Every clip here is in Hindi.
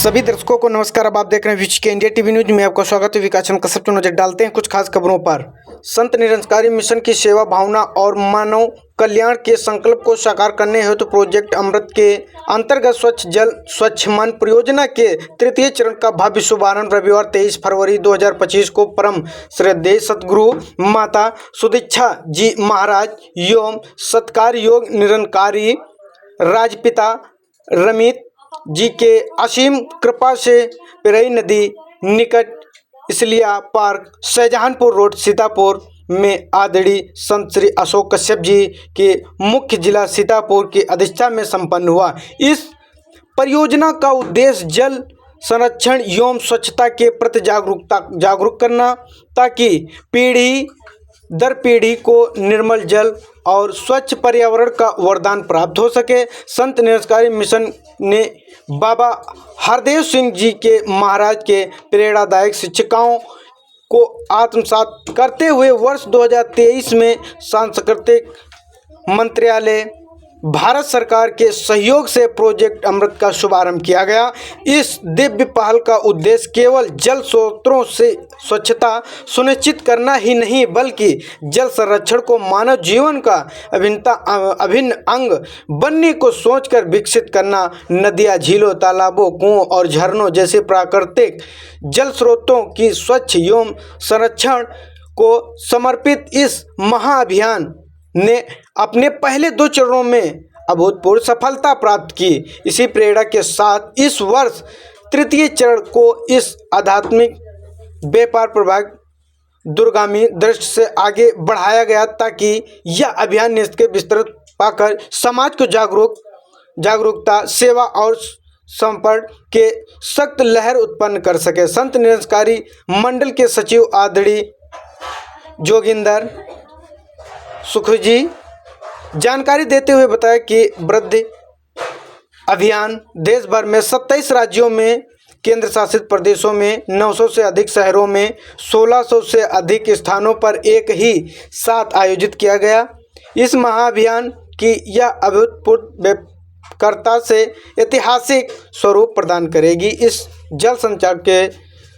सभी दर्शकों को नमस्कार। अब आप देख रहे हैं विच के इंडिया टीवी न्यूज में आपका स्वागत है। विकास चंद कसरत नजर डालते हैं कुछ खास खबरों पर। संत निरंकारी मिशन की सेवा भावना और मानव कल्याण के संकल्प को साकार करने हेतु प्रोजेक्ट अमृत के अंतर्गत स्वच्छ जल स्वच्छ मन परियोजना के तृतीय चरण का भव्य शुभारंभ रविवार 23 फरवरी 2025 को परम श्रद्धेय सतगुरु माता सुदीक्षा जी महाराज एवं सत्कार योग निरंकारी राजपिता रमित जी के असीम कृपा से पिरई नदी निकट इसलिया पार्क शाहजहांपुर रोड सीतापुर में आदरणीय संत श्री अशोक कश्यप जी के मुख्य जिला सीतापुर की अध्यक्षता में संपन्न हुआ। इस परियोजना का उद्देश्य जल संरक्षण एवं स्वच्छता के प्रति जागरूक करना ताकि पीढ़ी दर पीढ़ी को निर्मल जल और स्वच्छ पर्यावरण का वरदान प्राप्त हो सके। संत निरंकारी मिशन ने बाबा हरदेव सिंह जी के महाराज के प्रेरणादायक शिक्षाओं को आत्मसात करते हुए वर्ष 2023 में सांस्कृतिक मंत्रालय भारत सरकार के सहयोग से प्रोजेक्ट अमृत का शुभारंभ किया गया। इस दिव्य पहल का उद्देश्य केवल जल स्रोतों से स्वच्छता सुनिश्चित करना ही नहीं बल्कि जल संरक्षण को मानव जीवन का अभिन्न अंग बनने को सोचकर विकसित करना। नदियाँ, झीलों, तालाबों, कुओं और झरनों जैसे प्राकृतिक जल स्रोतों की स्वच्छ एवं संरक्षण को समर्पित इस महाअभियान ने अपने पहले 2 चरणों में अभूतपूर्व सफलता प्राप्त की। इसी प्रेरणा के साथ इस वर्ष तृतीय चरण को इस आध्यात्मिक व्यापार प्रभाग दूरगामी दृष्टि से आगे बढ़ाया गया ताकि यह अभियान निश्चित विस्तृत पाकर समाज को जागरूकता, सेवा और संपर्क के सख्त लहर उत्पन्न कर सके। संत निरंकारी मंडल के सचिव आदरणीय जोगिंदर सुख जी जानकारी देते हुए बताया कि वृद्धि अभियान देश भर में 27 राज्यों में, केंद्र शासित प्रदेशों में, 900 से अधिक शहरों में, 1600 से अधिक स्थानों पर एक ही साथ आयोजित किया गया। इस महाअभियान की यह अभूतपूर्व व्यापकता से ऐतिहासिक स्वरूप प्रदान करेगी। इस जल संचार के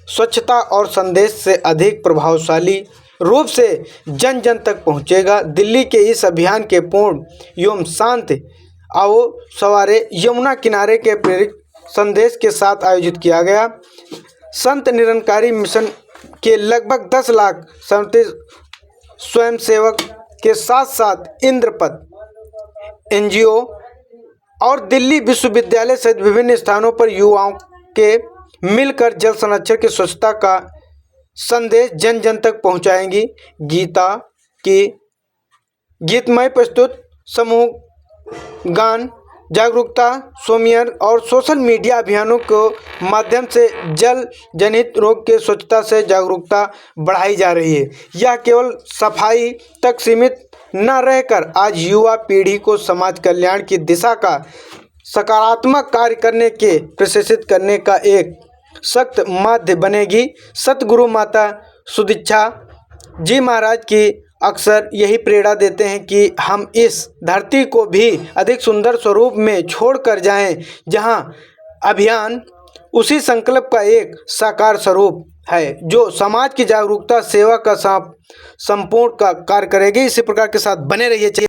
स्वच्छता और संदेश से अधिक प्रभावशाली रूप से जन जन तक पहुंचेगा। दिल्ली के इस अभियान के पूर्ण एवं शांत आओ सवारे यमुना किनारे के प्रेरक संदेश के साथ आयोजित किया गया। संत निरंकारी मिशन के लगभग 10 लाख स्वयंसेवक के साथ साथ इंद्रपथ NGO और दिल्ली विश्वविद्यालय सहित विभिन्न स्थानों पर युवाओं के मिलकर जल संरक्षण की स्वच्छता का संदेश जन जन तक पहुंचाएंगी। गीता की गीतमय प्रस्तुत, समूह गान, जागरूकता, सोमियर और सोशल मीडिया अभियानों के माध्यम से जल जनित रोग के स्वच्छता से जागरूकता बढ़ाई जा रही है। यह केवल सफाई तक सीमित न रहकर आज युवा पीढ़ी को समाज कल्याण की दिशा का सकारात्मक कार्य करने के प्रशिक्षित करने का एक सख्त माध्य बनेगी। सतगुरु माता सुदीक्षा जी महाराज की अक्सर यही प्रेरणा देते हैं कि हम इस धरती को भी अधिक सुंदर स्वरूप में छोड़कर जाएं, जहां अभियान उसी संकल्प का एक साकार स्वरूप है जो समाज की जागरूकता सेवा का संपूर्ण का कार्य करेगी। इसी प्रकार के साथ बने रहिए।